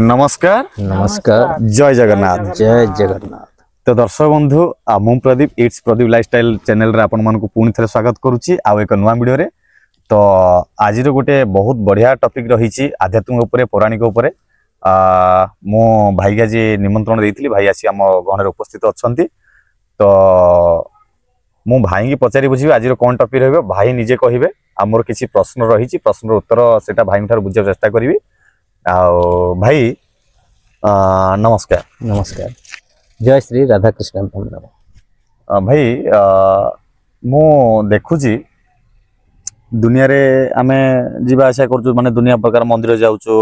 नमस्कार नमस्कार जय जगन्नाथ। जय जगन्नाथ। तो दर्शक बंधु मु Pradeep it's Pradeep lifestyle channel रे आपण मानकु पुणी थे स्वागत करुच्ची आउ एक नुआ वीडियो रे। तो आज गोटे बहुत बढ़िया टॉपिक रही आध्यात्मिक उपरे पौराणिक उपरे मो भाई आज निमंत्रण देइथिली भाई आसी आम गहन उपस्थित अछंती। तो मु भाई की पचारि बुझी आज कौन टॉपिक रहिबो भाई निजे कहिबे आ मोर किछि प्रश्न रही प्रश्न उत्तर सेटा भाई ठार बुझे चेष्टा करिवि। भाई नमस्कार। नमस्कार। जय श्री राधा कृष्ण। भाई मु देखुची दुनिया रे आमे जीवा आशा करछु माने दुनिया प्रकार मंदिर जाउछु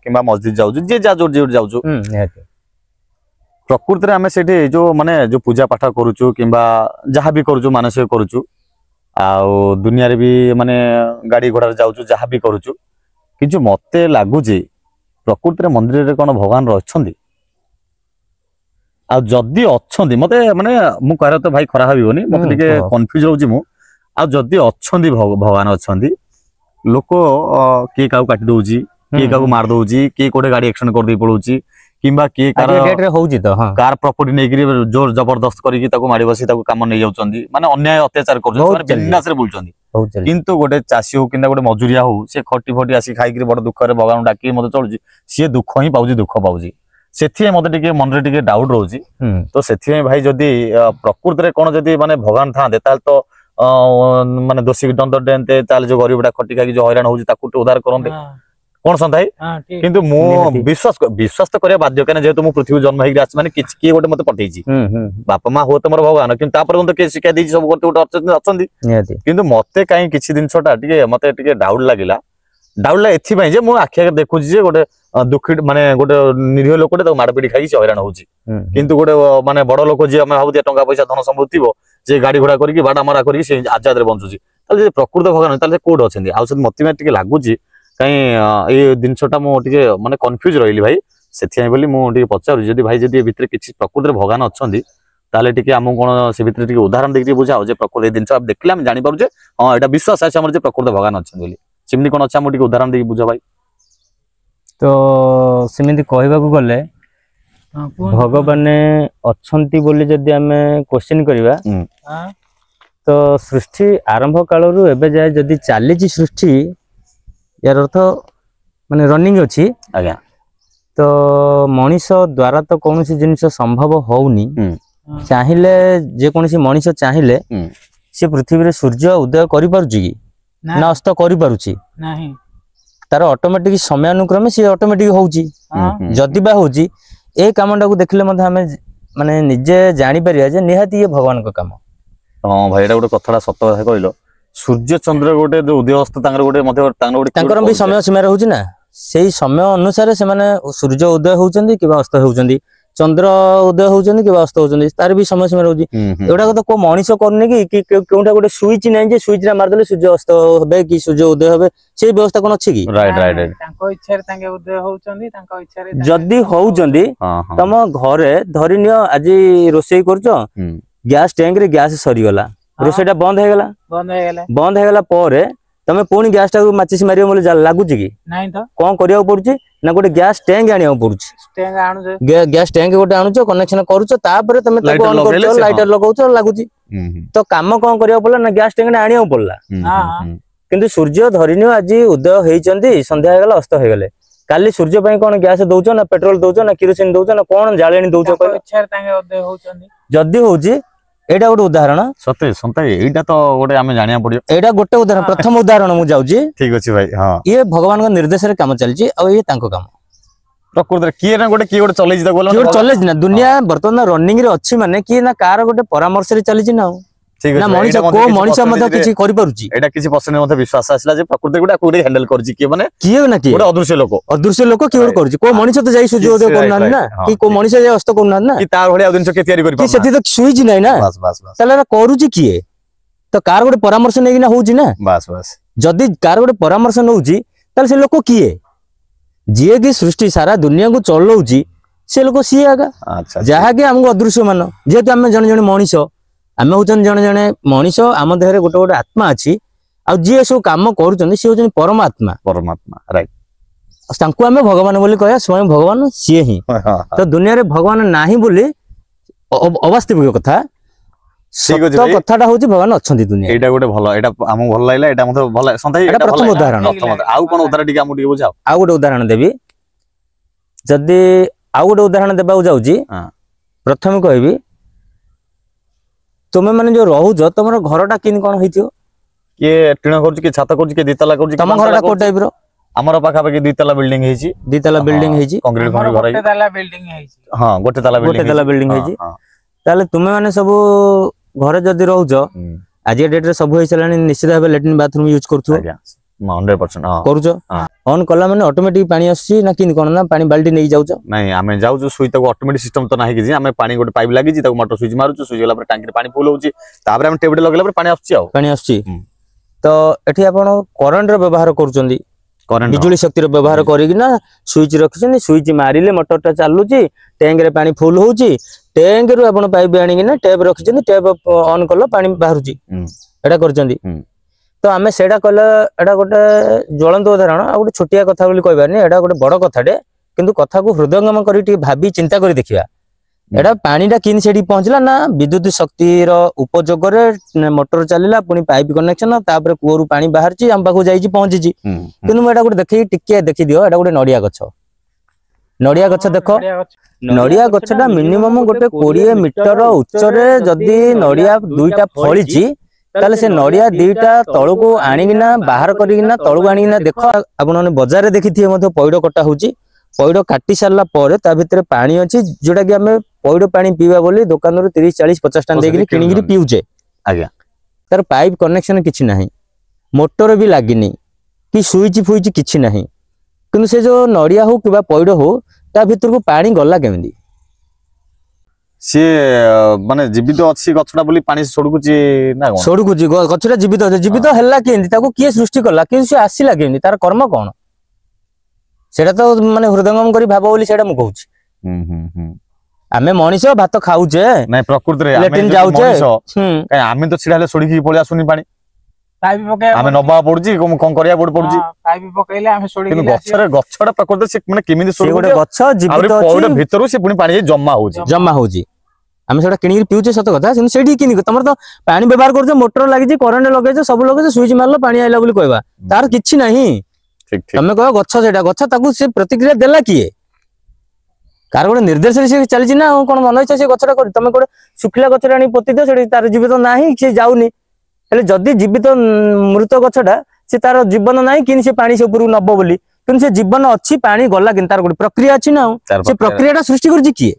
किबा मस्जिद जाउछु जे जा जोर जोर जाउछु प्रकृति रे आमे सेठी जो माने जो पूजा पाठ करूछु किबा जहा भी करूछु मानसिक करूछु आ दुनिया रे भी माने गाड़ी घोड़ा जाउछु जहा भी करूछु किछु मते लागुची प्रकृति रे मंदिर रे कोन भगवान रछंदी आ जदी अछंदी मते माने मु कहरा तो भाई खरा हबियोनी मते टिके कंफ्यूज होउची मु आ जदी अछंदी भगवान अछंदी लोक के काउ काटी दोउची के काउ मार दोउची के कोडे गाड़ी एक्शन कर दे पळोची किबा के कार डेट रे होउची तो हां कार प्रॉपर्टी नै गिरी जोर जबरदस्त करी की ताको मारी बसी ताको काम नै जाउचंदी माने अन्याय अत्याचार करजो माने बिंदास रे बोलचंदी किंतु गोटे चासी हो किंदा गोटे मजूरिया हो से खटी फटी आसी खाई गिरी बड़ दुख रे भगवान डाकी मते चलुची से दुख ही पाउजी दुख पाउजी सेथि मते टिके मन रे टिके डाउट रहउची। तो सेथि भाई जदी प्रकृति रे कोन जदी माने भगवान थांदे ताल तो माने दोषी दंड देनते ताल जो गरीबडा खटी खाई जो हैरान होउची ताकू उद्धार करनते कोन संताई किंतु मो विश्वास तो करिया बाध्य कने जेतु मो पृथ्वी जन्म हेगी आछ माने किछ के गोटे मते पठेइची बापा मां हो तमर भगवान किंतु तापर तो के शिक्षा देइची सब गोटे अछंदी किंतु मते काई किछि दिन छोटा टिके मते टिके डाउट लागिला एथि भाई जे मो आखिया देखुची जे गोटे दुखी माने गोटे निरीह लोकटे तो मारपिटी खाई हैरान होउची किंतु गोटे माने बड़ लोक जे हम भाबुतिया टंका पैसा धन संपत्ति थिबो जे गाड़ी घोड़ा करिकि बाडा मारा करिकि से आजाद रे बंचुची ताले जे प्रकृति भगवान ताले कोड अछंदी आ मते टिके लागुची कहीं ये जिनसटा मो टिके माने कंफ्यूज रहिली भाई सेथि बोली मो टिके पचारु जदी भाई जदी भितर किछि प्रकृति भगवान अछंदी ताले टिके हम कोन से भितर टिके उदाहरण देके बुझाओ जे प्रकृति जिनस आप देखले हम जानि पारु जे हां एटा विश्वास আছে हमर जे प्रकृति भगवान अछंदी बोली सिमनी कोन अच्छा मो टिके उदाहरण देके बुझा भाई। तो सिमिति कहबा को गले भगवान अछंती बोली जदी हमें क्वेश्चन करबा तो सृष्टि आरंभ कालरू एबे जाय जदी चाली जी सृष्टि यार अर्थ माने रनिंग अच्छी आज्ञा तो मनीष द्वारा तो कौन सी जिनिस संभव होउनी चाहिले जे कौन सी मनीष चाहिले से पृथ्वी रे सूर्य उदय करि पारुची कि ना अस्त करि पारुची नाही तार ऑटोमेटिक समय अनुक्रमे से ऑटोमेटिक होउची जदी बा होउची ए कामडा को देखले मधे हमें माने निजे जानि परिया जे निहाती ये भगवान को काम। हां भाई एटा गोटे कथाडा सत्य कथा कहिलो सूर्य चंद्र गोटे उदय अस्त तांगर गोटे मध्य तांगर भी समय सीमा रहउची ना सेही समय अनुसार से माने सूर्य उदय होउचंदी कि अस्त होउचंदी चंद्र उदय होउचंदी कि अस्त होउचंदी तार भी समय सीमा रहउची एडा तो को मनीष करने कि कोउठा गोटे स्विच नै जे स्विच रा मार देले सूर्य अस्त होबे कि सूर्य उदय होबे से व्यवस्था कोन अछि कि राइट राइट तांको इच्छा रे तांगे उदय होउचंदी तांको इच्छा रे जदी होउचंदी तम घरे धरिनियो आज रोसई करछो गैस टैंक रे गैस सरी गला रोसईटा बंद हे गला परे तमे पुणी गैस टा माचिस मारियो बोले लागुची कि नाही तो कोन करिया पड़ुची ना गोटे गैस टैंक आनिया पड़ुची टैंक आनु जे गैस टैंक गोटे आनुचो कनेक्शन करूचो तापर तमे ताको ऑन करचो लाइटर लगाउचो लागुची तो काम कोन करिया पड़ला ना गैस टैंक आनिया पड़ला हां किंतु सूर्य धरिनियो आज उदय हेइचंदी संध्या हे गला अस्त हे गले काली सूर्य पई कोन गैस दउचो ना पेट्रोल दउचो ना किरोसिन दउचो ना कोन जाळेनी दउचो को इच्छा रे तांगे उदय होउचंदी जदी होउची एटा गोटे उदाहरण सते संताई एटा तो गोटे आमे जानिया पड़ियो एटा गोटे उदाहरण प्रथम उदाहरण मु जाउची ठीक अछि भाई। हां ये भगवान का निर्देश रे काम चलची आ ये तांको काम प्रकृति रे किए ना गोटे चलेजी त बोल किए चलेजी ना दुनिया वर्तमान रनिंग रे अछि माने कि ना कार गोटे परामर्श रे चलीची ना ठीक ना मनीष को मनीष मते किछि करि पारुची एटा किछि पर्सन मते विश्वास आसला जे प्रकृति गोटे कोडे हैंडल करची कि माने किए ना कि गोटे अदृश्य लोक कि और करची को मनीष तो जाई सूर्य उदय करना ना कि को मनीष जाई अस्त करना ना कि तार भलिया दिन के तयारी करि कि सेति तो स्विच नै ना बस बस बस तले करूची किए तो कार गोटे परामर्श नै कि ना होउची ना बस बस जदी कार गोटे परामर्श नउची तले से लोक किए जे कि सृष्टि सारा दुनिया को चलौची से लोक सी आगा अच्छा जहा कि हमको अदृश्य मान जेतु हम जण जण मनीष आम हूँ जड़े जड़े मनीष आम देह गोटे गोटे आत्मा अच्छी आ जी सब कम कर परमात्मा परमात्मा राइट ତାଙ୍କୁ ଆମେ ଭଗବାନ ବୋଲି କହିବା, ସ୍ୱୟଂ ଭଗବାନ ସିଏ ହିଁ। ତ ଦୁନିଆରେ ଭଗବାନ ନାହିଁ ବୋଲି ଅବାସ୍ତବିକ କଥା, ସତ କଥାଟା ହଉଛି ଭଗବାନ ଅଛନ୍ତି ଦୁନିଆ। ଏଇଟା ଗୋଟେ ଭଲ, ଏଇଟା ଆମକୁ ଭଲ ଲାଗିଲା, ଏଇଟା ମତେ ଭଲ ସନ୍ତାଇ। ଏଇଟା ପ୍ରଥମ ଉଦାହରଣ। ଆଉ କଣ ଉଦାହରଣ ଟିକେ ଆମକୁ ଟିକେ ବୁଝାଅ। ଆଉ ଗୋଟେ ଉଦାହରଣ ଦେବି, ଯଦି ଆଉ ଗୋଟେ ଉଦାହରଣ ଦେବାକୁ ଯାଉଛି, ପ୍ରଥମେ କହିବି ତୁମେ ମାନେ ଯୋଉ ରହୁଛ ତମର ଘରଟା କେମିତି କଣ ହେଇଥିବ? କିଏ ଟିଣ କରୁଛି, କିଏ ଛାତ କରୁଛି, କିଏ ଦିତାଲା କରୁଛି। ତମ ଘରଟା କୋଉ ଟାଇପ ର? ଆମର ପାଖାପାଖି 2 ତାଲା ବିଲ୍ଡିଂ ହେଇଛି। 2 ତାଲା ବିଲ୍ଡିଂ ହେଇଛି, କଂକ୍ରିଟ ଘର ଗୋଟେ ତାଲା ବିଲ୍ଡିଂ ହେଇଛି। ହଁ, ଗୋଟେ ତାଲା ବିଲ୍ଡିଂ ହେଇଛି। ତାହେଲେ ତୁମେ ମାନେ ସବୁ ଘରେ ଯଦି ରହୁଛ, ଆଜି ଡେଟ ରେ ସବୁ ହେଇସାରିଲାଣି, ନିଶ୍ଚିତ ଭାବେ ଲାଟ୍ରିନ୍ ବାଥରୁମ ୟୁଜ କରୁଥିବ। 100% କରୁଛ। ଅନ୍ କଲା ମାନେ ଅଟୋମେଟିକ ପାଣି ଆସୁଛି ନା କେମିତି କଣ, ନା ପାଣି ବାଲ୍ଟି ନେଇ ଯାଉଛ? ନାଇଁ, ଆମେ ଯାଉଛୁ ସୁଇଚ୍, ତାକୁ ଅଟୋମେଟିକ ସିଷ୍ଟମ ତ ନାହିଁ କିଛି, ଆମେ ପାଣି ଗୋଟେ ପାଇପ ଲାଗିଛି, ତାକୁ ମୋଟର ସୁଇଚ୍ ମାରୁଛୁ, ସୁଇଚ୍ ଗଲା ପରେ ଟାଙ୍କିରେ ପାଣି ଫୁଲ ହଉଛି, ତାପରେ ଆମେ ଟେପଟେ ଲଗେଇଲା ପରେ ପାଣି ଆସୁଛି। ଆଉ ପାଣି ଆସୁଛି। ତ ଏଠି ଆପଣ କରେଣ୍ଟ ର ବ୍ୟବହାର କରୁଛନ୍ତି, ବିଜୁଳି ଶକ୍ତିର ବ୍ୟବହାର କରିକିନା ସୁଇଚ ରଖିଛନ୍ତି, ସୁଇଚ ମାରିଲେ ମୋଟର ଟା ଚାଲୁଛି, ଟ୍ୟାଙ୍କ ରେ ପାଣି ଫୁଲ ହଉଛି, ଟ୍ୟାଙ୍କ ରୁ ଆପଣ ପାଇପ ଆଣିକିନା ଟ୍ୟାପ ରଖିଛନ୍ତି, ଟ୍ୟାପ ଅନ୍ କଲ ପାଣି ବାହାରୁଛି, ଏଟା କରିଛନ୍ତି। ତ ଆମେ ସେଇଟା କଲେ ଏଟା ଗୋଟେ ଜ୍ୱଳନ୍ତ ଉଦାହରଣ, ଆଉ ଗୋଟେ ଛୋଟିଆ କଥା ବୋଲି କହିବାନି, ଏଟା ଗୋଟେ ବଡ କଥାଟେ, କିନ୍ତୁ କଥାକୁ ହୃଦୟଙ୍ଗମ କରି ଟିକେ ଭାବି ଚିନ୍ତା କରି ଦେଖିବା। ଏଟା ପାଣିଟା କେମିତି ସେଠି ପହଞ୍ଚିଲା ନା ବିଦ୍ୟୁତ ଶକ୍ତିର ଉପଯୋଗରେ ମୋଟର ଚାଲିଲା, ପୁଣି ପାଇପ କନେକ୍ସନ, ତାପରେ କୂଅରୁ ପାଣି ବାହାରିଛି, ଆମ ପାଖକୁ ଯାଇଛି, ପହଞ୍ଚିଛି। କିନ୍ତୁ ମୁଁ ଏଟା ଗୋଟେ ଟିକେ ଦେଖିଦିଅ, ଏଟା ଗୋଟେ ନଡିଆ ଗଛ। ନଡିଆ ଗଛ ଦେଖ, ନଡିଆ ଗଛଟା ମିନିମମ ଗୋଟେ 20 ମିଟର ଉଚ୍ଚରେ ଯଦି ନଡିଆ 2ଟା ଫଳିଛି, ତାହେଲେ ସେ ନଡିଆ 2ଟା ତଳକୁ ଆଣିକିନା ବାହାର କରିକିନା ତଳକୁ ଆଣିକିନା ଦେଖ। ଆପଣ ମାନେ ବଜାରରେ ଦେଖିଥିବେ ମଧ୍ୟ ପଇଡ କଟା ହଉଛି, ପଇଡ କାଟି ସାରିଲା ପରେ ତା ଭିତରେ ପାଣି ଅଛି, ଯୋଉଟା କି ଆମେ ପଇଡ ପାଣି ପିଇବା ବୋଲି ଦୋକାନରୁ 30, 40, 50 ଟଙ୍କା ଦେଇକି କିଣିକିରି ପିଉଛେ। ଆଜ୍ଞା, ତାର ପାଇପ କନେକ୍ସନ କିଛି ନାହିଁ, ମୋଟର ବି ଲାଗିନି, କି ସୁଇଚ ଫୁଇଚ କିଛି ନାହିଁ, କିନ୍ତୁ ସେ ଯୋଉ ନଡିଆ ହଉ କିମ୍ବା ପଇଡ ହଉ, ତା ଭିତରକୁ ପାଣି ଗଲା କେମିତି? ସିଏ ମାନେ ଜୀବିତ ଅଛି ଗଛଟା ବୋଲି ପାଣି ସଡୁକୁଛି ନା କଣ? ସଡୁକୁଛି, ଗଛଟା ଜୀବିତ ଅଛି। ଜୀବିତ ହେଲା କେମିତି? ତାକୁ କିଏ ସୃଷ୍ଟି କଲା? କିନ୍ତୁ ସେ ଆସିଲା କେମିତି? ତାର କର୍ମ କଣ? ସେଇଟା ତ ମାନେ ହୃଦୟଙ୍ଗମ କରି ଭାବ ବୋଲି ସେଇଟା ମୁଁ କହୁଛି। ଆମେ ମଣିଷ, ଭାତ ଖାଉଛେ, ନାଇଁ ପ୍ରକୃତିରେ ଲାଟ୍ରିନ୍ ଯାଉଛେ, ଆମେ ତ ଛିଡା ହେଲେ ସଡିକି ପଳେଇ ଆସୁନି ପାଣି, ପାଇପ ପକେଇବା ଆମେ ନବାକୁ ପଡୁଛି, କଣ କରିବାକୁ ପଡୁଛି। ପାଇପ ପକେଇଲେ ଆମେ ସଡିକି ଗଛଟା ପ୍ରକୃତିରେ ସେ ମାନେ କେମିତି ଗୋଟେ ଗଛ ଜୀବିତ ଅଛି, ଭିତରୁ ସେ ପୁଣି ପାଣି ଜମା ହଉଛି। ଆମେ ସେଟା କିଣିକି ପିଉଛେ ସତ କଥା, କିନ୍ତୁ ସେଇଠି କିଣିକି ତମର ତ ପାଣି ବ୍ୟବହାର କରୁଛ, ମୋଟର ଲାଗିଛି, କରେଣ୍ଟ ଲଗେଇଛ, ସବୁ ଲଗେଇଛ, ସୁଇଚ ମାରିଲ ପାଣି ଆଇଲା ବୋଲି କହିବା, ତାର କିଛି ନାହିଁ। ତମେ କହିବ ଗଛ, ସେଇଟା ଗଛ, ତାକୁ ସେ ପ୍ରତିକ୍ରିୟା ଦେଲା କିଏ? କାର ଗୋଟେ ନିର୍ଦ୍ଦେଶରେ ସେ ଚାଲିଛି ନା, କଣ ମନ ଇଚ୍ଛା ସେ ଗଛଟା କରି? ତମେ ଗୋଟେ ଶୁଖିଲା ଗଛଟା ଆଣି ପୋତି ଦିଅ, ସେଠି ତାର ଜୀବିତ ନାହିଁ, ସେ ଯାଉନି। ହେଲେ ଯଦି ଜୀବିତ ମୃତ ଗଛଟା, ସେ ତାର ଜୀବନ ନାହିଁ, କିନ୍ତୁ ସେ ପାଣି ସେ ଉପରକୁ ନବ ବୋଲି, କିନ୍ତୁ ସେ ଜୀବନ ଅଛି, ପାଣି ଗଲା, କିନ୍ତୁ ତାର ଗୋଟେ ପ୍ରକ୍ରିୟା ଅଛି ନା। ସେ ପ୍ରକ୍ରିୟାଟା ସୃଷ୍ଟି କରିଛି କିଏ?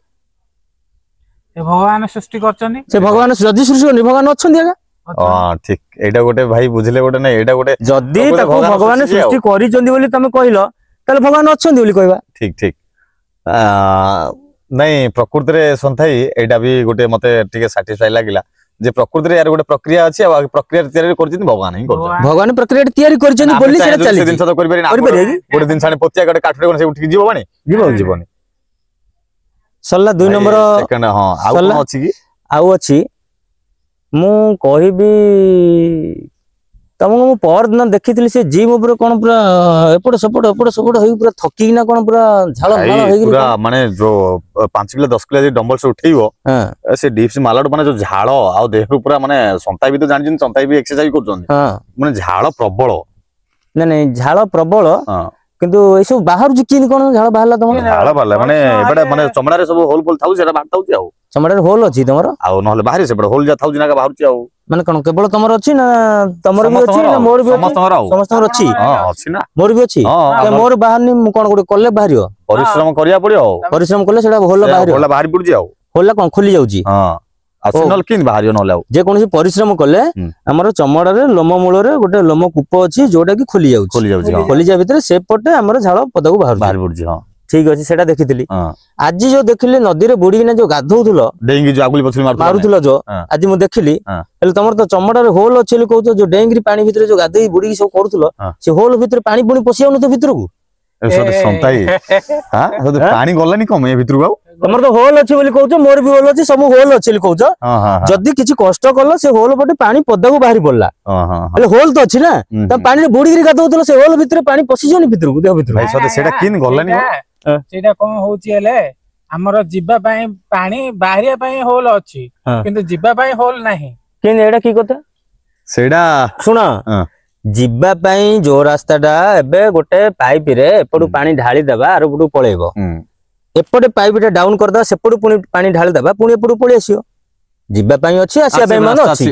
ଭଗବାନ ସୃଷ୍ଟି କରିଛନ୍ତି। ସେ ଭଗବାନ ଯଦି ସୃଷ୍ଟି କରନ୍ତି, ଭଗବାନ ଅଛନ୍ତି ଆଜ୍ଞା। ଠିକ, ଏଇଟା ଗୋଟେ ଭାଇ ବୁଝିଲେ ଗୋଟେ ନାଇଁ, ଏଇଟା ଗୋଟେ ଯଦି ତାକୁ ଭଗବାନ ସୃଷ୍ଟି କରିଛନ୍ତି ବୋଲି ତମେ କହିଲ, ତାହେଲେ ଭଗବାନ ଅଛନ୍ତି ବୋଲି କହିବା। ଠିକ। ନାଇଁ, ପ୍ରକୃତିରେ ସନ୍ଥାଇ ଏଇଟା ବି ଗୋଟେ ମତେ ଟିକେ ସାଟିସ୍ଫାଇ ଲାଗିଲା ଯେ ପ୍ରକୃତିରେ ୟାର ଗୋଟେ ପ୍ରକ୍ରିୟା ଅଛି, ଆଉ ପ୍ରକ୍ରିୟା ତିଆରି କରିଛନ୍ତି ଭଗବାନ ହିଁ କରିଛନ୍ତି। ଭଗବାନ ପ୍ରକ୍ରିୟା ତିଆରି କରିଛନ୍ତି ବୋଲି ସେଟା ଚାଲିଛି। ଜିନିଷ ତ କରିପାରିବେ ନା, ଗୋଟେ ଜିନିଷ ଆଣି ପୋତିଆ ଗୋଟେ କାଠରେ ସେ ଉଠିକି ଯିବ ପାଣି? ଯିବନି। ସରିଲା 2 ନମ୍ବର। ହଁ, ଆଉ କଣ ଅଛି କି? ଆଉ ଅଛି, ମୁଁ କହିବି ତମକୁ, ମୁଁ ପରଦିନ ଦେଖିଥିଲି ସେ ଜିମ୍ ଉପରେ କଣ ପୁରା ଏପଟ ସେପଟ ହେଇକି ପୁରା ଥକିକିନା କଣ ପୁରା ଝାଳ ହେଇକି ପୁରା ମାନେ ଯୋଉ 5 କିଲୋ 10 କିଲୋ ଡମ୍ବଲସ ଉଠେଇବ, ସେ ଡିପ୍ସ ମାଲାଠୁ ମାନେ ଯୋଉ ଝାଳ ଆଉ ଦେହରୁ ପୁରା ମାନେ ସନ୍ତାଇ ବି ତ ଜାଣିଛନ୍ତି, ସନ୍ତାଇ ବି ଏକ୍ସରସାଇଜ କରୁଛନ୍ତି, ମାନେ ଝାଳ ପ୍ରବଳ। ନାଇଁ ଝାଳ ପ୍ରବଳ, କିନ୍ତୁ ଏସବୁ ବାହାରୁଛି କିନ୍ତି କଣ ଝାଳ ବାହାରିଲା ତମର? ଝାଳ ବାହାରିଲା ମାନେ ଏପଟେ ମାନେ ଚମଡ଼ାରେ ସବୁ ହୋଲ ଫୋଲ ଥାଉଛି, ସେଟା ବାହାରି ଥାଉଛି। ଆଉ ଚମଡ଼ାରେ ହୋଲ ଅଛି ତମର? ଆଉ ନହେଲେ ବାହାରି ସେପଟେ ହୋଲ ଯା ଥାଉଛି ନା ବାହାରୁଛି। ଆଉ ମାନେ କଣ କେବଳ ତମର ଅଛି ନା ତମର ବି ଅଛି ନା ମୋର ବି ଅଛି? ସମସ୍ତଙ୍କର ଅଛି। ଅଛି ନା, ମୋର ବି ଅଛି। ମୋର ବାହାରନି, ମୁଁ କଣ ଗୋଟେ କଲେ ବାହାରିବ? ପରିଶ୍ରମ କରିବାକୁ ପଡିବ। ଆଉ ପରିଶ୍ରମ କଲେ ସେଟା ହୋଲ ବାହାରି ପଡୁଛି। ଆଉ ହୋଲ କଣ ଖୋଲି ଯାଉଛି? ନହେଲେ କେମିତି ବାହାରିବ? ନହେଲେ ଆଉ ଯେକୌଣସି ପରିଶ୍ରମ କଲେ ଆମର ଚମଡ଼ାରେ ଲୋମ ମୂଳରେ ଗୋଟେ ଲୋମ କୂପ ଅଛି, ଯୋଉଟା କି ଖୋଲି ଯାଉଛି। ଖୋଲିଯିବା ଭିତରେ ସେପଟେ ଆମର ଝାଳ ପଦାକୁ ବାହାରି ପଡୁଛି। ଠିକ ଅଛି, ସେଟା ଦେଖିଥିଲି। ଆଜି ଯୋଉ ଦେଖିଲି ନଦୀରେ ବୁଡିକିନା ଯୋଉ ଗାଧଉଥିଲ, ଡେଇଁକି ଯୋଉ ଆଗୁଳି ପଛରେ ମାରୁଥିଲ, ଯୋଉ ଆଜି ମୁଁ ଦେଖିଲି, ହେଲେ ତମର ତ ଚମଡ଼ାରେ ହୋଲ ଅଛି ବୋଲି କହୁଛ, ଯୋଉ ଡେଇଁକିରି ପାଣି ଭିତରେ ଯୋଉ ଗାଧେଇ ବୁଡିକି ସବୁ କରୁଥିଲ, ସେ ହୋଲ ଭିତରେ ପାଣି ପୁଣି ପଶି ଯାଉନଥିବ ଭିତରକୁ? ପାଣି ଗଲାନି କମ ଏ ଭିତରକୁ? ଆଉ ତମର ତ ହୋଲ ଅଛି ବୋଲି କହୁଛ, ମୋର ବି ହୋଲ ଅଛି, ସବୁ ହୋଲ ଅଛି ବୋଲି କହୁଛ। ଯଦି କିଛି କଷ୍ଟ କଲ ସେ ହୋଲ ପଟେ ପାଣି ପଦାକୁ ବାହାରି ପଡିଲା, ହେଲେ ହୋଲ ତ ଅଛି ନା, ତମେ ପାଣିରେ ବୁଡିକିରି ଗାଧଉଥିଲ, ସେ ହୋଲ ଭିତରେ ପାଣି ପଶିଯିବନି ଭିତରକୁ, ଦେହ ଭିତରକୁ। ସେଇଟା କିନ୍ ଗଲାନି? ସେଇଟା କଣ ହଉଛି ହେଲେ ଆମର ଯିବା ପାଇଁ ପାଣି ବାହାରିବା ପାଇଁ ହୋଲ ଅଛି, କିନ୍ତୁ ଯିବା ପାଇଁ ହୋଲ ନାହିଁ। କିନ୍ତୁ ଏଇଟା କି କଥା? ସେଇଟା ଶୁଣ, ଯିବା ପାଇଁ ଯୋଉ ରାସ୍ତାଟା ଏବେ ଗୋଟେ ପାଇପ ରେ ଏପଟୁ ପାଣି ଢାଳି ଦେବା, ଆର ପଟୁ ପଳେଇବ, ଏପଟେ ପାଇପ ଟା ଡାଉନ କରିଦବା, ସେପଟୁ ପୁଣି ପାଣି ଢାଳି ଦେବା, ପୁଣି ଏପଟୁ ପଳେଇ ଆସିବ। ଯିବା ପାଇଁ ଅଛି, ଆସିବା ପାଇଁ ମାନେ ଅଛି।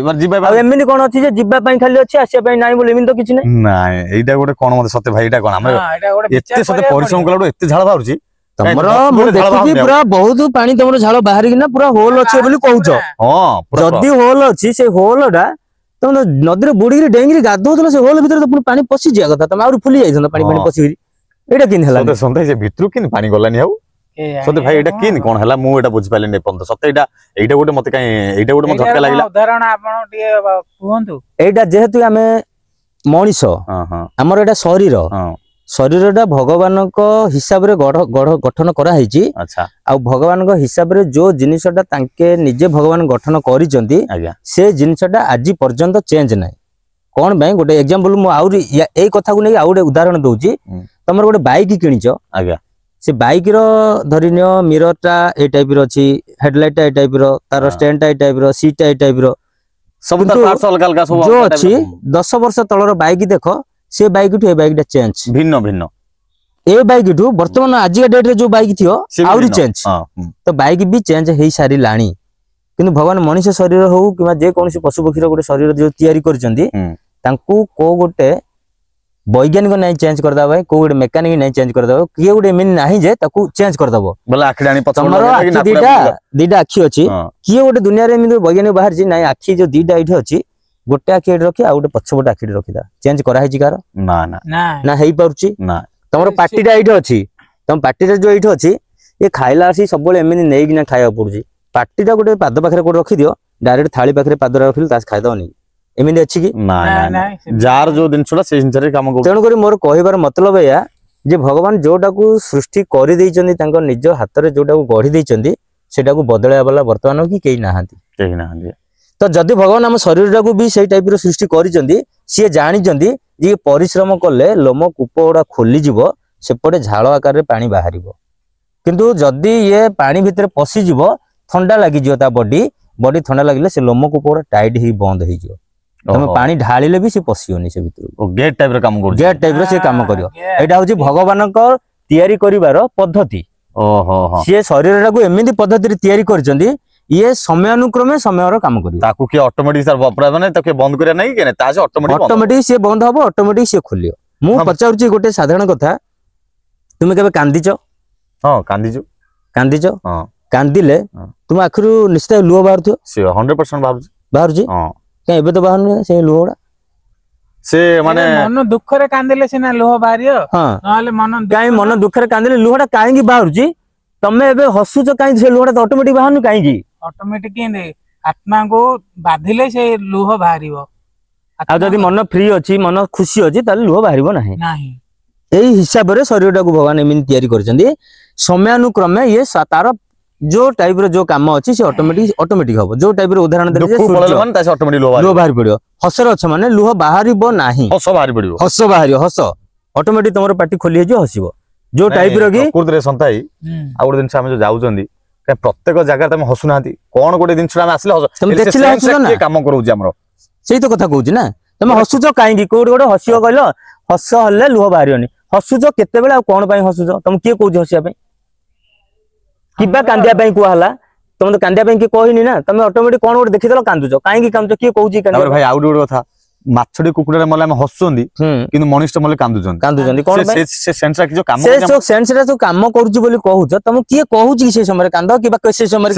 ଆଉ ଏମିତି କଣ ଅଛି ଯେ ଯିବା ପାଇଁ ଖାଲି ଅଛି, ଆସିବା ପାଇଁ ନାହିଁ ବୋଲି? ଏମିତି ତ କିଛି ନାହିଁ। ନାଇଁ, ଏଇଟା ଗୋଟେ କଣ ମତେ ସତେ ଭାଇ, ଏଇଟା କଣ ଆମେ ଏତେ ସତେ ପରିଶ୍ରମ କଲାଠୁ ଏତେ ଝାଳ ବାହାରୁଛି? ତମର ମୁଁ ଦେଖିକି ପୁରା ବହୁତ ପାଣି ତମର ଝାଳ ବାହାରିକିନା ପୁରା ହୋଲ ଅଛି ବୋଲି କହୁଛ। ଯଦି ହୋଲ ଅଛି, ସେ ହୋଲ ଟା ତମେ ନଦୀରେ ବୁଡିକିରି ଡେଇଁକିରି ଗାଧଉଥିଲ, ସେ ହୋଲ ଭିତରେ ତ ପୁଣି ପାଣି ପଶିଯିବା କଥା, ତମେ ଆହୁରି ଫୁଲି ଯାଇଥାନ୍ତ ପାଣି ପାଣି ପଶିକିରି। ଏଇଟା କେମିତି ହେଲା? ସେ ଭିତରୁ କେମିତି ପାଣି ଗଲାନି ଆଉ? ସତେ ଭାଇ ଏଇଟା କେମିତି କଣ ହେଲା ମୁଁ ଏଇଟା ବୁଝିପାରିଲିନି ଏପର୍ଯ୍ୟନ୍ତ। ସତେ ଏଇଟା ଗୋଟେ ମତେ କାଇଁ ଏଇଟା ଗୋଟେ ମତେ ଝଟକା ଲାଗିଲା। ଉଦାହରଣ ଆପଣ ଟିକେ କୁହନ୍ତୁ। ଏଇଟା ଯେହେତୁ ଆମେ ମଣିଷ, ଆମର ଏଇଟା ଶରୀର, ଶରୀରଟା ଭଗବାନଙ୍କ ହିସାବରେ ଗଠନ କରାହେଇଛି। ଆଉ ଭଗବାନଙ୍କ ହିସାବରେ ଯୋଉ ଜିନିଷଟା ତାଙ୍କେ ନିଜେ ଭଗବାନ ଗଠନ କରିଛନ୍ତି, ସେ ଜିନିଷଟା ଆଜି ପର୍ଯ୍ୟନ୍ତ ଚେଞ୍ଜ ନାହିଁ। କଣ ପାଇଁ? ଗୋଟେ ଏକ୍ସାମ୍ପଲ ମୁଁ ଆହୁରି ଏଇ କଥାକୁ ନେଇ ଆଉ ଗୋଟେ ଉଦାହରଣ ଦଉଛି। ତମର ଗୋଟେ ବାଇକ୍ କିଣିଛ, ସେ ବାଇକ ର ଧରିନିଅ ମିରର ଟା ଏଇ ଟାଇପ ର ଅଛି, ହେଡଲାଇଟ ଟା ଏଇ ଟାଇପ ର, ତାର ଷ୍ଟାଣ୍ଡ ଟା ଏଇ ଟାଇପ ର, ସିଟ୍ ଟା ଏଇ ଟାଇପ ର, ଯୋଉ ଅଛି 10 ବର୍ଷ ତଳର ବାଇକ ଦେଖ, ସେ ବାଇକ ଠୁ ଏ ବାଇକ ଟା ଚେଞ୍ଜ, ଭିନ୍ନ ଭିନ୍ନ। ଏ ବାଇକ ଠୁ ବର୍ତ୍ତମାନ ଆଜିକା ଡେଟ୍ ରେ ଯୋଉ ବାଇକ ଥିବ ଆହୁରି ଚେଞ୍ଜ। ତ ବାଇକ ବି ଚେଞ୍ଜ ହେଇ ସାରିଲାଣି। କିନ୍ତୁ ଭଗବାନ ମଣିଷ ଶରୀର ହଉ କିମ୍ବା ଯେକୌଣସି ପଶୁ ପକ୍ଷୀର ଗୋଟେ ଶରୀର ଯୋଉ ତିଆରି କରିଛନ୍ତି, ତାଙ୍କୁ କୋଉ ଗୋଟେ ବୈଜ୍ଞାନିକ ନାଇଁ ଚେଞ୍ଜ କରିଦବା ଭାଇ, କୋଉ ଗୋଟେ ମେକାନିକ ନାଇଁ ଚେଞ୍ଜ କରିଦବ, କିଏ ଗୋଟେ ଏମିତି ନାହିଁ ଯେ ତାକୁ ଚେଞ୍ଜ କରିଦବ। ତମର ଆଖି ଦିଟା ଆଖି ଅଛି, କିଏ ଗୋଟେ ଦୁନିଆରେ ଏମିତି ବୈଜ୍ଞାନିକ ବାହାରିଛି ନାଇଁ ଆଖି ଯୋଉ ଦିଟା ଏଇଠି ଅଛି, ଗୋଟେ ଆଖି ଏଠି ରଖି ଆଉ ଗୋଟେ ପଛପଟେ ଆଖି ରଖିଦା, ଚେଞ୍ଜ କରାହେଇଛି କାହାର? ନା ହେଇପାରୁଛି? ତମର ପାଟିଟା ଏଇଠି ଅଛି, ତମ ପାଟିଟା ଯୋଉ ଏଇଠି ଅଛି, ଏ ଖାଇଲା ଆସି ସବୁବେଳେ ଏମିତି ନେଇକିନା ଖାଇବାକୁ ପଡୁଛି। ପାଟିଟା ଗୋଟେ ପାଦ ପାଖରେ କୋଉଠି ରଖିଦିଅ, ଡାଇରେକ୍ଟ ଥାଳି ପାଖରେ ପାଦଟା ରଖିଲେ ତା ଖାଇଦବନି। ଏମିତି ଅଛି କି? ଯାହାର ଯୋଉ ଜିନିଷଟା ସେଇ ଜିନିଷରେ କାମ କରୁଛି। ତେଣୁକରି ମୋର କହିବାର ମତଲବ ଏଇଆ ଯେ ଭଗବାନ ଯୋଉଟାକୁ ସୃଷ୍ଟି କରିଦେଇଛନ୍ତି, ତାଙ୍କ ନିଜ ହାତରେ ଯୋଉଟାକୁ ଗଢି ଦେଇଛନ୍ତି, ସେଟାକୁ ବଦଳାଇବା ବାଲା ବର୍ତ୍ତମାନ କି କେହି ନାହାନ୍ତି। ତ ଯଦି ଭଗବାନ ଆମ ଶରୀରଟାକୁ ବି ସେଇ ଟାଇପ ର ସୃଷ୍ଟି କରିଛନ୍ତି, ସିଏ ଜାଣିଛନ୍ତି ଯେ ପରିଶ୍ରମ କଲେ ଲୋମ କୂପ ଗୁଡା ଖୋଲିଯିବ, ସେପଟେ ଝାଳ ଆକାରରେ ପାଣି ବାହାରିବ। କିନ୍ତୁ ଯଦି ଇଏ ପାଣି ଭିତରେ ପଶିଯିବ, ଥଣ୍ଡା ଲାଗିଯିବ, ତା ବଡି ଥଣ୍ଡା ଲାଗିଲେ ସେ ଲୋମ କୂପ ଗୁଡା ଟାଇଟ ହେଇ ବନ୍ଦ ହେଇଯିବ। ତମେ ପାଣି ଢାଳିଲେ ବି ସେ ପଶିବନି ସେ ଭିତରକୁ। ଗେଟ୍ ଟାଇପ ର କାମ କରୁଛି, ଗେଟ୍ ଟାଇପ ର ସେ କାମ କରିବ। ଏଇଟା ହଉଛି ଭଗବାନଙ୍କ ତିଆରି କରିବାର ପଦ୍ଧତି। ସିଏ ଶରୀରଟାକୁ ଏମିତି ପଦ୍ଧତିରେ ତିଆରି କରିଛନ୍ତି, ଇଏ ସମୟାନୁକ୍ରମେ ସମୟର କାମ କରିବ। ତାକୁ କିଏ ଅଟୋମେଟିକ ମାନେ ତାକୁ ବନ୍ଦ କରିବା ନାହିଁ କି ତା ସେ ଅଟୋମେଟିକ ସିଏ ବନ୍ଦ ହବ, ଅଟୋମେଟିକ ସିଏ ଖୋଲିବ। ମୁଁ ପଚାରୁଛି ଗୋଟେ ସାଧାରଣ କଥା, ତୁମେ କେବେ କାନ୍ଦିଛ? କାନ୍ଦିଛ? କାନ୍ଦିଲେ ତୁମ ଆଖିରୁ ନିଶ୍ଚିତ ଲୁହ ବାହାରୁଥିବ। 100% ବାହାରୁଛି। କାଇଁ ଏବେ ତ ବାହାରୁନି ସେ ଲୁହ ଗୁଡା? ସେ ମାନେ ମନ ଦୁଃଖରେ କାନ୍ଦିଲେ ସିନା ଲୁହ ବାହାରିବ, ନହେଲେ କାଇଁ ମନ ଦୁଃଖରେ କାନ୍ଦିଲେ ଲୁହଟା କାହିଁକି ବାହାରୁଛି? ତମେ ଏବେ ହସୁଛ କାହିଁକି? ସେ ଲୁହଟା ତ ଅଟୋମେଟିକ ବାହାରୁନି କାହିଁକି? ଅଟୋମେଟିକ କେମିତି? ଆତ୍ମାକୁ ବାଧିଲେ ସେ ଲୁହ ବାହାରିବ। ଆଉ ଯଦି ମନ ଫ୍ରି ଅଛି, ମନ ଖୁସି ଅଛି, ତାହେଲେ ଲୁହ ବାହାରିବ ନାହିଁ। ଏଇ ହିସାବରେ ଶରୀରଟାକୁ ଭଗବାନ ଏମିତି ତିଆରି କରିଛନ୍ତି, ସମୟାନୁକ୍ରମେ ଇଏ ତାର ଯୋଉ ଟାଇପ ର ଯୋଉ କାମ ଅଛି ସେ ଅଟୋମେଟିକ ହବ। ଯୋଉ ଟାଇପ ର ଉଦାହରଣ ଦେଲେ ଲୁହ ବାହାରି ପଡିବ। ହସରେ ଅଛ ମାନେ ଲୁହ ବାହାରିବ ନାହିଁ, ହସ ବାହାରିବ। ହସ ଅଟୋମେଟିକ ତମର ପାଟି ଖୋଲି ହେଇଯିବ, ହସିବ। ଯୋଉ ଟାଇପ ର କି ସନ୍ତାଇ ଆଉ ଗୋଟେ ଜିନିଷ ଆମେ ଯୋଉ ଯାଉଛନ୍ତି, ପ୍ରତ୍ୟେକ ଜାଗାରେ ତମେ ହସୁନାହାନ୍ତି, କଣ ଗୋଟେ ଜିନିଷ ଆମେ ଆସିଲେ କାମ କରୁଛି ଆମର। ସେଇ ତ କଥା କହୁଛି ନା, ତମେ ହସୁଛ କାହିଁକି? କୋଉଠି ଗୋଟେ ହସିବ କହିଲ? ହସ ହେଲେ ଲୁହ ବାହାରିବନି। ହସୁଛ କେତେବେଳେ ଆଉ କଣ ପାଇଁ ହସୁଛ? ତମକୁ କିଏ କହୁଛି ହସିବା ପାଇଁ? କିବା କାନ୍ଦିବା ପାଇଁ କୁହା ହେଲା? ତମେ ତ କାନ୍ଦିବା ପାଇଁ କିଏ କହିନି ନା, ତମେ ଅଟୋମେଟିକ କଣ ଗୋଟେ ଦେଖିଦେଲ କାନ୍ଦୁଛ। କାହିଁକି କାନ୍ଦୁଛ? କିଏ କହୁଛି? ଭାଇ ଆଉ ଗୋଟେ କଥା, ମାଛଟି କୁକୁଡ଼ା ମଲେ ଆମେ ହସୁଛନ୍ତି, କିନ୍ତୁ ମଣିଷ ମଲେ କାନ୍ଦୁଛନ୍ତି। କଣ ପାଇଁ? ସେ ଯୋଉ କାମ କରୁଛି ବୋଲି କହୁଛ, ତମକୁ କିଏ କହୁଛି କି ସେ ସମୟରେ କାନ୍ଦ? କିବା ସେ ସମୟରେ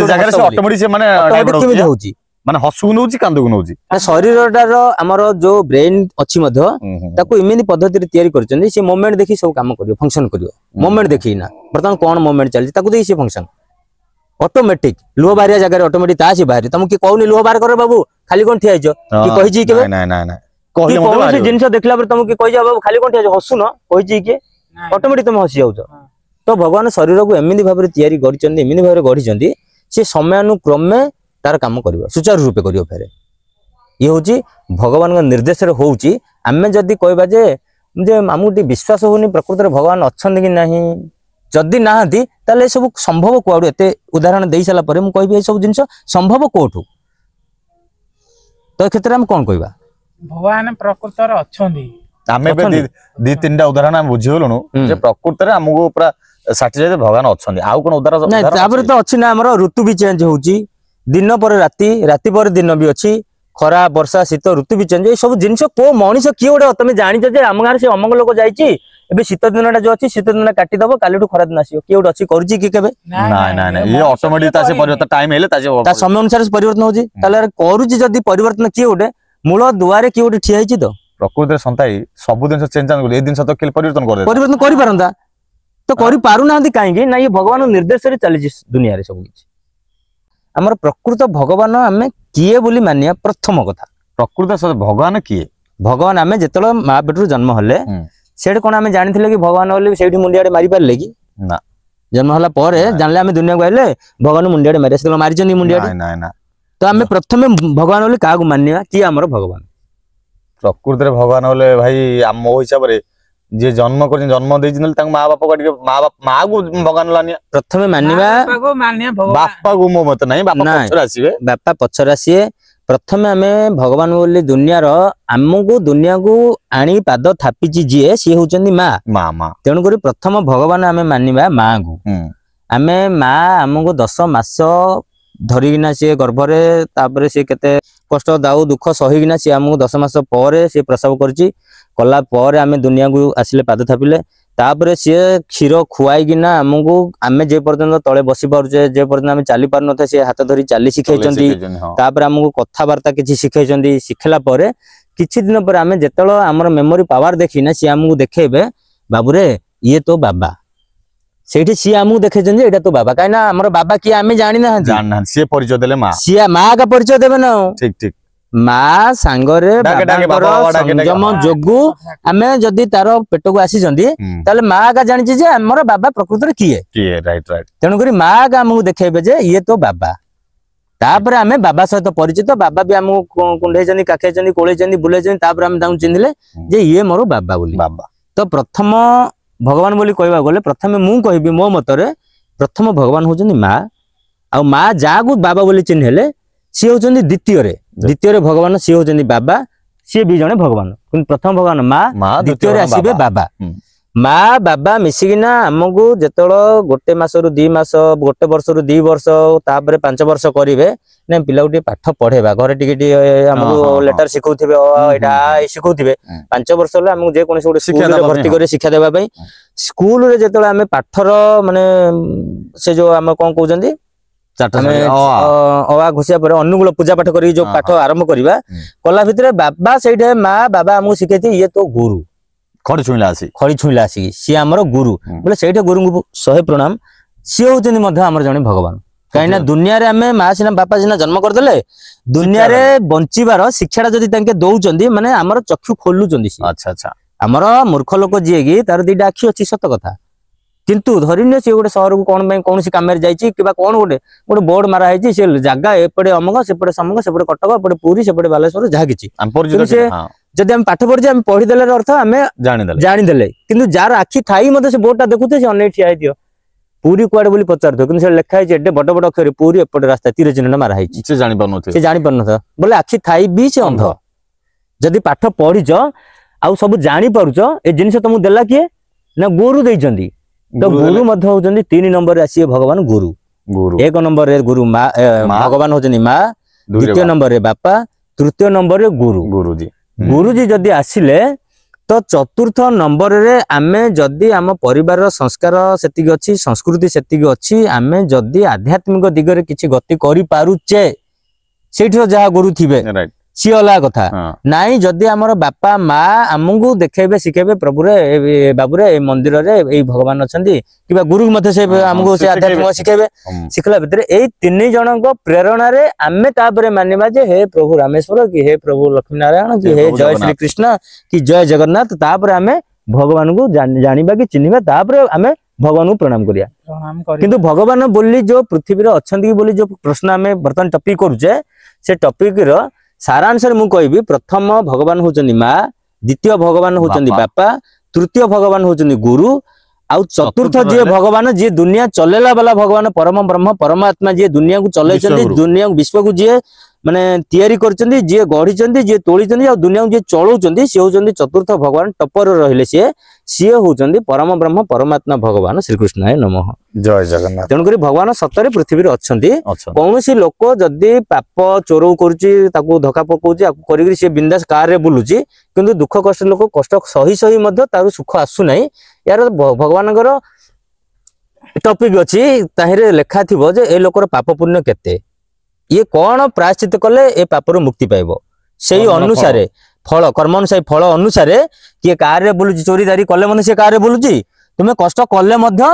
କେମିତି ହଉଛି? ମାନେ ହସୁକୁ ନଉଛି, କାନ୍ଦକୁ ନଉଛି। ଶରୀରଟାର ଆମର ଯୋଉ ବ୍ରେନ ଅଛି ମଧ୍ୟ, ତାକୁ ଏମିତି ପଦ୍ଧତିରେ ତିଆରି କରିଛନ୍ତି, ସେ ମୋମେଣ୍ଟ ଦେଖି ସବୁ କାମ କରିବ, ଫଙ୍କସନ କରିବ। ମୋମେଣ୍ଟ ଦେଖି ନା ବର୍ତ୍ତମାନ କଣ ମୋମେଣ୍ଟ ଚାଲିଛି ତାକୁ ଦେଖି ସେ ଫଙ୍କସନ ଅଟୋମେଟିକ। ଲୁହ ବାହାରିବା ଜାଗାରେ ଅଟୋମେଟିକ ତା ସେ ବାହାରି। ତମକୁ କିଏ କହୁନି ଲୁହ ବାହାର କର ବାବୁ, ଖାଲି କଣ ଠିଆ ହେଇଛ? କି କହିଛି କେବେ? କୌଣସି ଜିନିଷ ଦେଖିଲା ପରେ ତମକୁ କିଏ କହିଛି ବାବୁ ଖାଲି କଣ ଠିଆ ହେଇଛ ହସୁନ? କହିଛି କିଏ? ଅଟୋମେଟିକ ତମେ ହସି ଯାଉଛ। ତ ତ ଭଗବାନ ଶରୀରକୁ ଏମିତି ଭାବରେ ତିଆରି କରିଛନ୍ତି, ଏମିତି ଭାବରେ ଗଢିଛନ୍ତି, ସେ ସମୟାନୁକ୍ରମେ ତାର କାମ କରିବ, ସୁଚାରୁ ରୂପେ କରିବ। ଫେରେ ଇଏ ହଉଛି ଭଗବାନଙ୍କ ନିର୍ଦ୍ଦେଶରେ ହଉଛି। ଆମେ ଯଦି କହିବା ଯେ ଆମକୁ ଟିକେ ବିଶ୍ୱାସ ହଉନି ପ୍ରକୃତରେ ଭଗବାନ ଅଛନ୍ତି କି ନାହିଁ, ଯଦି ନାହାନ୍ତି ତାହେଲେ ଏ ସବୁ ସମ୍ଭବ କୁଆଡୁ? ଏତେ ଉଦାହରଣ ଦେଇ ସାରିଲା ପରେ ମୁଁ କହିବି ଏ ସବୁ ଜିନିଷ ସମ୍ଭବ କୋଉଠୁ? ତ ଏ କ୍ଷେତ୍ରରେ ଆମେ କଣ କହିବା? ଭଗବାନ ପ୍ରକୃତରେ ଅଛନ୍ତି। ଆମେ ଦି ତିନିଟା ଉଦାହରଣ ଆମେ ବୁଝିଗଲୁଣୁ ଯେ ପ୍ରକୃତରେ ଆମକୁ ପୁରା ସାଟିସ୍ଫାଇ ଭଗବାନ ଅଛନ୍ତି। ଆଉ କଣ ଉଦାହରଣ? ତାପରେ ତ ଅଛି ନା ଆମର ଋତୁ ବି ଚେଞ୍ଜ ହଉଛି, ଦିନ ପରେ ରାତି, ରାତି ପରେ ଦିନ ବି ଅଛି, ଖରା ବର୍ଷା ଶୀତ ଋତୁ ବି ଚେଞ୍ଜ। ଏଇ ସବୁ ଜିନିଷ କୋଉ ମଣିଷ କିଏ ଗୋଟେ ତମେ ଜାଣିଛ ଯେ ଆମ ଗାଁରେ ସେ ଅମଙ୍ଗ ଲୋକ ଯାଇଛି, ଏବେ ଶୀତ ଦିନଟା ଯୋଉ ଅଛି ଶୀତ ଦିନ କାଟିଦବ, କାଲିଠୁ ଖରା ଦିନ ଆସିବ, କିଏ ଗୋଟେ ଅଛି କରୁଛି କି କେବେ? ନାଇଁ ନାଇଁ ନାଇଁ, ଇଏ ଅଟୋମେଟିକ ତା ସେ ପରିବର୍ତ୍ତନ ଟାଇମ ହେଲେ ତା ସମୟ ଅନୁସାରେ ପରିବର୍ତ୍ତନ ହଉଛି। ତାହେଲେ କରୁଛି ଯଦି ପରିବର୍ତ୍ତନ କିଏ ଗୋଟେ ମୂଳ ଦୁଆରେ କିଏ ଗୋଟେ ଠିଆ ହେଇଛି ତ ପ୍ରକୃତିରେ ସନ୍ତାଇ ସବୁ ଜିନିଷ ଚେଞ୍ଜ କଲେ ଏଇ ଜିନିଷ ତ ପରିବର୍ତ୍ତନ କରିପାରନ୍ତା, ତ କରିପାରୁନାହାନ୍ତି କାହିଁକି ନା ଇଏ ଭଗବାନ ନିର୍ଦ୍ଦେଶରେ ଚାଲିଛି ଦୁନିଆରେ ସବୁ କିଛି। ଆମର ପ୍ରକୃତ ଭଗବାନ ଆମେ କିଏ ବୋଲି ମାନିବା ପ୍ରଥମ କଥା। ପ୍ରକୃତ ଭଗବାନ କିଏ? ଭଗବାନ ଆମେ ଯେତେବେଳେ ମା ପେଟରୁ ଜନ୍ମ ହେଲେ ସେଇଠି କଣ ଆମେ ଜାଣିଥିଲେ କି ଭଗବାନ ବୋଲି ସେଇଠି ମୁଣ୍ଡିଆଡେ ମାରି ପାରିଲେ କି? ନା, ଜନ୍ମ ହେଲା ପରେ ଜାଣିଲେ ଆମେ ଦୁନିଆକୁ ଆଇଲେ ଭଗବାନ ମୁଣ୍ଡିଆଡେ ମାରି ସେତେବେଳେ ମାରିଛନ୍ତି ମୁଣ୍ଡିଆଡେ। ତ ଆମେ ପ୍ରଥମେ ଭଗବାନ ବୋଲି କାହାକୁ ମାନିବା? କିଏ ଆମର ଭଗବାନ? ପ୍ରକୃତିରେ ଭଗବାନ ବୋଲେ ଭାଇ ମୋ ହିସାବରେ ଯିଏ ଜନ୍ମ କରିଛନ୍ତି, ଜନ୍ମ ଦେଇଛନ୍ତି, ତାଙ୍କୁ ମା ବାପା ଟିକେ ମାକୁ ଭଗବାନ ପ୍ରଥମେ ମାନିବା। ବାପାକୁ ମୋ ମତ ନାହିଁ, ବାପା ପଛରେ ଆସିବେ। ବାପା ପଛରେ ଆସିବେ। ପ୍ରଥମେ ଆମେ ଭଗବାନ ବୋଲି ଦୁନିଆର ଆମକୁ ଦୁନିଆକୁ ଆଣି ପାଦ ଥାପିଛି ଯିଏ, ସିଏ ହଉଛନ୍ତି ମା। ତେଣୁକରି ପ୍ରଥମ ଭଗବାନ ଆମେ ମାନିବା ମାଙ୍କୁ। ଆମେ ମା ଆମକୁ 10 ମାସ ଧରିକିନା ସିଏ ଗର୍ଭରେ, ତାପରେ ସିଏ କେତେ କଷ୍ଟ ଦାଉ ଦୁଃଖ ସହିକିନା ସିଏ ଆମକୁ 10 ମାସ ପରେ ସିଏ ପ୍ରସବ କରିଛି। କଲା ପରେ ଆମେ ଦୁନିଆକୁ ଆସିଲେ ପାଦ ଥାପିଲେ, ତାପରେ ସିଏ କ୍ଷୀର ଖୁଆଇକିନା ଆମକୁ ଆମେ ଯେ ପର୍ଯ୍ୟନ୍ତ ତଳେ ବସି ପାରୁଛେ, ଯେ ପର୍ଯ୍ୟନ୍ତ ଆମେ ଚାଲି ପାରୁନଥାଏ ସିଏ ହାତ ଧରି ଚାଲି ଶିଖେଇଛନ୍ତି। ତାପରେ ଆମକୁ କଥାବାର୍ତ୍ତା କିଛି ଶିଖେଇଛନ୍ତି। ଶିଖିଲା ପରେ କିଛି ଦିନ ପରେ ଆମେ ଯେତେବେଳେ ଆମର ମେମୋରି ପାୱାର ଦେଖିନା ସିଏ ଆମକୁ ଦେଖେଇବେ, ବାବୁରେ ଇଏ ତୋ ବାବା। ସେଇଠି ସିଏ ଆମକୁ ଦେଖେଇଛନ୍ତି ଏଇଟା ତୋ ବାବା। କାହିଁକି ନା ଆମର ବାବା କିଏ ଆମେ ଜାଣିନାହାନ୍ତି, ସିଏ ପରିଚୟ ଦେଲେ ମା। ସିଏ ମା କା ପରିଚୟ ଦେବେ ନା। ଠିକ ଠିକ। ମା ସାଙ୍ଗରେ ସଂଯମ ଯୋଗୁ ଆମେ ଯଦି ତାର ପେଟକୁ ଆସିଛନ୍ତି, ତାହେଲେ ମା କା ଜାଣିଛି ଯେ ଆମର ବାବା ପ୍ରକୃତରେ କିଏ। ତେଣୁକରି ମା କା ଆମକୁ ଦେଖେଇବେ ଯେ ଇଏ ତୋ ବାବା। ତାପରେ ଆମେ ବାବା ସହିତ ପରିଚିତ। ବାବା ବି ଆମକୁ କୁଣ୍ଢେଇଛନ୍ତି, କାଖେଇଛନ୍ତି, କୋଳେଇଛନ୍ତି, ବୁଲେଇଛନ୍ତି। ତାପରେ ଆମେ ତାଙ୍କୁ ଚିହ୍ନିଲେ ଯେ ଇଏ ମୋର ବାବା ବୋଲି। ତ ପ୍ରଥମ ଭଗବାନ ବୋଲି କହିବାକୁ ଗଲେ ପ୍ରଥମେ ମୁଁ କହିବି ମୋ ମତରେ ପ୍ରଥମ ଭଗବାନ ହଉଛନ୍ତି ମା। ଆଉ ମା ଯାହାକୁ ବାବା ବୋଲି ଚିହ୍ନିଲେ ସିଏ ହଉଛନ୍ତି ଦ୍ୱିତୀୟରେ ଭଗବାନ, ସିଏ ହଉଛନ୍ତି ବାବା। ସିଏ ବି ଜଣେ ଭଗବାନ, କିନ୍ତୁ ପ୍ରଥମ ଭଗବାନ ମା, ଦ୍ୱିତୀୟରେ ଆସିବେ ବାବା। ମା ବାବା ମିଶିକିନା ଆମକୁ ଯେତେବେଳେ 1 ମାସରୁ 2 ମାସ, 1 ବର୍ଷରୁ 2 ବର୍ଷ, ତାପରେ 5 ବର୍ଷ କରିବେ ନା ପିଲାକୁ ଟିକେ ପାଠ ପଢେଇବା, ଘରେ ଟିକେ ଟିକେ ଆମକୁ ଲେଟର ଶିଖଉଥିବେ, ଏଇଟା ଶିଖଉଥିବେ। 5 ବର୍ଷ ହେଲେ ଆମକୁ ଯେକୌଣସି ଗୋଟେ ସ୍କୁଲରେ ଭର୍ତ୍ତି କରି ଶିକ୍ଷା ଦେବା ପାଇଁ, ସ୍କୁଲରେ ଯେତେବେଳେ ଆମେ ପାଠର ମାନେ ସେ ଯୋଉ ଆମେ କଣ କହୁଛନ୍ତି ଘୋଷିବା ପରେ ଅନୁକୂଳ ପୂଜା ପାଠ କରିକି ଯୋଉ ପାଠ ଆରମ୍ଭ କରିବା, କଲା ଭିତରେ ବାବା ସେଇଠି ମା ବାବା ଆମକୁ ଶିଖେଇଥିବେ ଇଏ ତୋ ଗୁରୁ। ଖଡି ଛୁଇଁଲା ଆସିକି ସିଏ ଆମର ଗୁରୁ ବୋଲେ ସେଇଠି ଗୁରୁଙ୍କୁ 100 ପ୍ରଣାମ। ସିଏ ହଉଛନ୍ତି ମଧ୍ୟ ଆମର ଜଣେ ଭଗବାନ। କାହିଁକି ନା ଦୁନିଆରେ ଆମେ ମା ସିନା ବାପା ସିନା ଜନ୍ମ କରିଦେଲେ, ଦୁନିଆରେ ବଞ୍ଚିବାର ଶିକ୍ଷାଟା ଯଦି ତାଙ୍କେ ଦଉଛନ୍ତି ମାନେ ଆମର ଚକ୍ଷୁ ଖୋଲୁଛନ୍ତି। ଆମର ମୂର୍ଖ ଲୋକ ଯିଏ କି ତାର 2ଟା ଆଖି ଅଛି ସତ କଥା, କିନ୍ତୁ ଧରିନିଅ ସିଏ ଗୋଟେ ସହରକୁ କଣ ପାଇଁ କୌଣସି କାମରେ ଯାଇଛି କିମ୍ବା କଣ ଗୋଟେ ବୋର୍ଡ ମାରା ହେଇଛି, ସେ ଜାଗା ଏପଟେ ଅମକ, ସେପଟେ ସମକ, ସେପଟେ କଟକ, ଏପଟେ ପୁରୀ, ସେପଟେ ବାଲେଶ୍ୱର, ଯାହା କିଛି ସେ ଯଦି ଆମେ ପାଠ ପଢିଛେ ଆମେ ପଢିଦେଲେ ଅର୍ଥ ଆମେ ଜାଣିଦେଲେ। କିନ୍ତୁ ଯାହାର ଆଖି ଥାଇ ମଧ୍ୟ ସେ ବୋର୍ଡଟା ଦେଖୁଥିବ, ସେ ଅନେଇ ଠିଆ ହେଇଥିବ ପୁରୀ କୁଆଡେ ବୋଲି ପଚାରୁଥିବ, କିନ୍ତୁ ସେ ଲେଖା ହେଇଛି ଏଟେ ବଡ ବଡ ଅକ୍ଷରରେ ପୁରୀ ଏପଟେ ରାସ୍ତା ତୀର ଚିହ୍ନ ମାରା ହେଇଛି, ସେ ଜାଣିପାରୁନଥିବ। ବୋଲେ ଆଖି ଥାଇ ବି ସେ ଅନ୍ଧ। ଯଦି ପାଠ ପଢିଛ ଆଉ ସବୁ ଜାଣିପାରୁଛ, ଏ ଜିନିଷ ତମକୁ ଦେଲା କିଏ ନା ଗୁରୁ ଦେଇଛନ୍ତି। ତ ଗୁରୁ ମଧ୍ୟ ହଉଛନ୍ତି 3 ନମ୍ବରରେ ଆସିବେ ଭଗବାନ ଗୁରୁ। 1 ନମ୍ବରରେ ଗୁରୁ ମା ଭଗବାନ ହଉଛନ୍ତି ମା, 2ୟ ନମ୍ବରରେ ବାପା, 3ୟ ନମ୍ବରରେ ଗୁରୁ। ଗୁରୁଜୀ ଯଦି ଆସିଲେ ତ 4ର୍ଥ ନମ୍ବରରେ ଆମେ ଯଦି ଆମ ପରିବାରର ସଂସ୍କାର ସେତିକି ଅଛି, ସଂସ୍କୃତି ସେତିକି ଅଛି, ଆମେ ଯଦି ଆଧ୍ୟାତ୍ମିକ ଦିଗରେ କିଛି ଗତି କରିପାରୁଛେ, ସେଇଠିର ଯାହା ଗୁରୁ ଥିବେ ସିଏ ଅଲଗା କଥା। ନାଇଁ ଯଦି ଆମର ବାପା ମା ଆମକୁ ଦେଖେଇବେ ଶିଖେଇବେ, ପ୍ରଭୁରେ ବାବୁରେ ଏଇ ମନ୍ଦିରରେ ଏଇ ଭଗବାନ ଅଛନ୍ତି, କିମ୍ବା ଗୁରୁ ମଧ୍ୟ ସେ ଆମକୁ ସେ ଆଧ୍ୟାତ୍ମିକ ଶିଖେଇବେ। ଶିଖିଲା ଭିତରେ ଏଇ 3 ଜଣଙ୍କ ପ୍ରେରଣାରେ ଆମେ ତାପରେ ମାନିବା ଯେ ହେ ପ୍ରଭୁ ରାମେଶ୍ୱର, କି ହେ ପ୍ରଭୁ ଲକ୍ଷ୍ମୀ ନାରାୟଣ, କି ହେ ଜୟ ଶ୍ରୀକୃଷ୍ଣ, କି ଜୟ ଜଗନ୍ନାଥ। ତାପରେ ଆମେ ଭଗବାନଙ୍କୁ ଜାଣିବା କି ଚିହ୍ନିବା, ତାପରେ ଆମେ भगवान को प्रणाम करिया किंतु भगवान बोली जो पृथ्वी रे अछंती बोली जो प्रश्न आमे वर्तमान टॉपिक करूचे से टॉपिक रो सारांश मु कहबी प्रथम भगवान होचंदी माँ द्वितीय भगवान होचंदी बापा तृतीय भगवान होचंदी गुरु आउ चतुर्थ जी भगवान जी दुनिया चलेला वाला भगवान परम ब्रह्म परमात्मा जी दुनिया को चले दुनिया विश्व को जी माने तैयारी करचंदी जे गढ़ी जे तोली आ दुनिया को जे चलाउचंदी से होचंदी चतुर्थ भगवान टपर रहिले सी होचंदी परम ब्रह्म परमात्मा भगवान श्री कृष्णाय नमः जय जगन्नाथ। तेणुकरी भगवान सतरे पृथ्वी रे अछंती कौन सी लोक जदि पाप चोरौ करुची ताकू धक्का पकाउची आकू करिकरी से बिंदास कार रे बुलुची किंतु दुख कष्ट लोक कष्ट सही सही मध्य तारु सुख आसु नै यार भगवानकर टॉपिक अछि ताहिरे लेखा थिबो जे ए लोकर पाप पुण्य केते ये कौन प्रायश्चित कले ए पापर मुक्ति पाइब से अनुसार फल कर्म अनुसार फल अनुसार किए कार रे बुलुची चोरीदारी कले मन से कार रे बुलुची तुमे कष्ट कले मध्य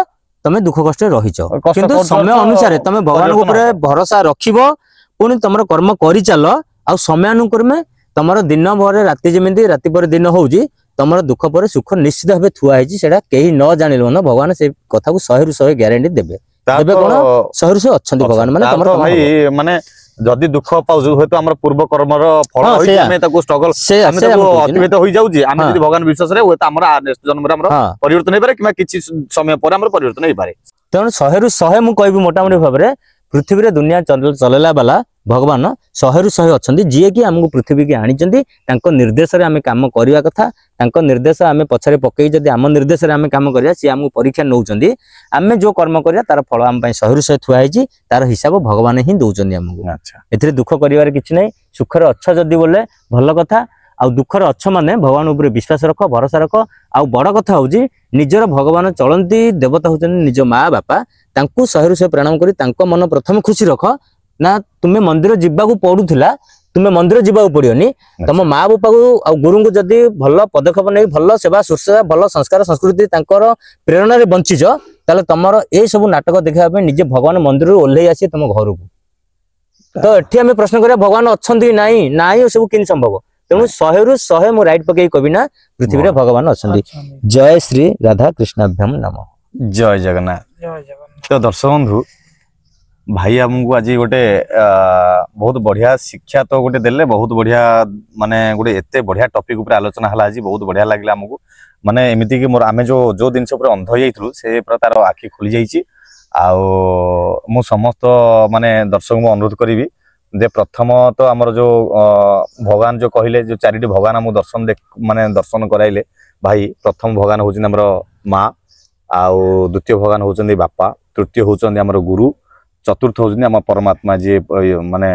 तमे दुख कष्ट रहिच किंतु समय अनुसार तमे भगवान ऊपर भरोसा रखिबो पुनी तमर कर्म करि चल आ समय अनुक्रमे तमर दिन भर राति जेमिति राति पर दिन होउजी तमर दुख पर सुख निश्चित भाबे थुआ हिची सेटा केही न जानिलो न भगवान से कथा को 100 रु 100 ग्यारंटी देबे देबे कोन 100 रु 100 अछंती भगवान माने तमर भाई माने जदि दुख पाउजु होय तो हमर पूर्व कर्मर फल होई हमें ताको स्ट्रगल हमें ताको अतिवेत होई जाउजी हमें यदि भगवान विश्वास रे होय तो हमर नेक्स्ट जन्म रे हमर परिवर्तन हे पारे किमा किछि समय पर हमर परिवर्तन हे पारे तेणु 100 रु 100 मु कहबी मोटा मोटी भाबरे पृथ्वी रे दुनिया चलेला वाला भगवान 100 रु 100 अछंती जे कि हमको पृथ्वी के आनिचंती तांको निर्देश रे हमें काम करिवा कथा तांको निर्देश हमें पछरे पकई जदि हम निर्देश रे हमें काम करिया से हमको परीक्षा नउचंती हमें जो कर्म करिया तार फल हम पई 100 रु 100 थुआ हिची तार हिसाब भगवान ही दउचंती हमको। अच्छा एथिरे दुख करिवार किछि नै सुख रे अच्छा जदि बोले भल कथा आ दुख रे अच्छा माने भगवान ऊपर विश्वास रख भरोसा रख आ बड़ कथा होउजी निजर भगवान चलंती देवता होचंती निज माँ बापा तांको 100 रु 100 प्रणाम करी तांको मन प्रथम खुशी रख ना तुम्हें मंदिर जीवा को पड़ूला तुम्हें मंदिर जीवा पड़ोनी तुम माँ बापा को आ गुरु को जदि भल पदक्षेप नहीं भल सेवा शुश्रूषा भल संस्कार संस्कृति प्रेरणा रे बंचीच ताले तुमर ए सब नाटक देखा निजे भगवान मंदिर ओह्लई आसी तुम घर को तो एठी हमें प्रश्न करिया भगवान अछंती नाही नाही सब किन संभव तेणु 100 रु 100 मु राइट पकई कवि ना पृथ्वी रे भगवान अछंती। जय श्री राधा कृष्णाभ्यम नमः। जय जगन्नाथ। तो दर्शक बंधु भाई आमको आज गोटे बहुत बढ़िया शिक्षा तो गोटे देले बहुत बढ़िया माने गोटे एते बढ़िया टॉपिक ऊपर आलोचना हला आज बहुत बढ़िया लागला हमको माने एमिति कि मोर आमे जो दिन ऊपर अंध हो जाइथलु से प्रकार आखि खुली जाइछि आ मु समस्त माने दर्शक को अनुरोध करिवि जे प्रथम तो हमर जो भगवान जो कहले जो चारिटी भगवान हम दर्शन माने दर्शन कराइले भाई प्रथम भगवान होउछन हमर माँ आउ द्वितीय भगवान होउछन बापा तृतीय होउछन हमर गुरु चतुर्थ होउछन हम परमात्मा जे माने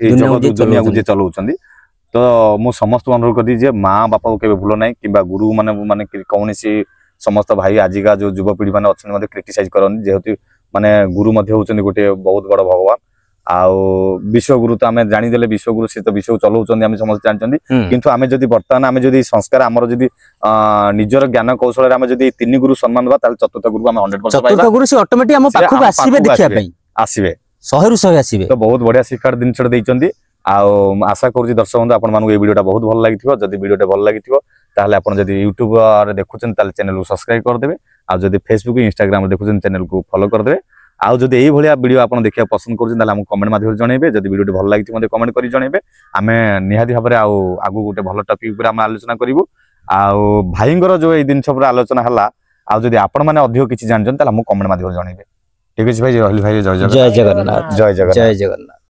ए जगत दुनिया को जे चलाउछन तो मु समस्त अनुरोध करदी जे माँ बापा को केबे भूल नाही किबा गुरु माने कौनसी समस्त भाई आजिका जो युवपीढ़ी माने अछन मध्ये क्रिटिसाइज करन जेहेतु माने गुरु मध्ये होउछन गोटे बहुत बड़ भगवान आउ विश्वगुरु तो आमे जानी देले विश्वगुरु से तो विश्व चलाउछन आमे समस्त जानछन किंतु आमे जदी वर्तमान आमे जदी संस्कार हमर जदी निजर ज्ञान कौशल रे आमे जदी तीन गुरु सम्मान दबा ताल चतुर्थ गुरु आमे 100% पाइबा चतुर्थ गुरु से ऑटोमेटिक हम पाखु आसीबे देखिया पई आसीबे 100 रु 100 आसीबे तो बहुत बढ़िया शिक्षा दिन छड़ दैचंदी आउ आशा करूची दर्शक बंधु आपण मानको ए वीडियोटा बहुत भल लागिथिबो जदी वीडियोटा भल लागिथिबो ताले आपण जदी YouTube रे देखुछन ताले चैनल को सब्सक्राइब कर देबे आ जदी Facebook Instagram रे देखुछन चैनल को फॉलो कर देबे आउ जदी एई भलिया वीडियो आपण देखिया पसंद करूछन ताले हम कमेंट माध्यम जणेबे जदी वीडियोटी भल लागिथि मते कमेंट करी जणेबे आमे निहाती भाबरे आउ आगु गोटे भल टॉपिक ऊपर हम आलोचना करिवु आउ भाईंगर जो ए दिन सब आलोचना हला आउ जदी आपण माने अधिक किछि जानजन ताले हम कमेंट माध्यम जणेबे ठीक अछि भाई जय जगन्नाथ। जय जगन्नाथ। जय जगन्नाथ। जय जगन्नाथ।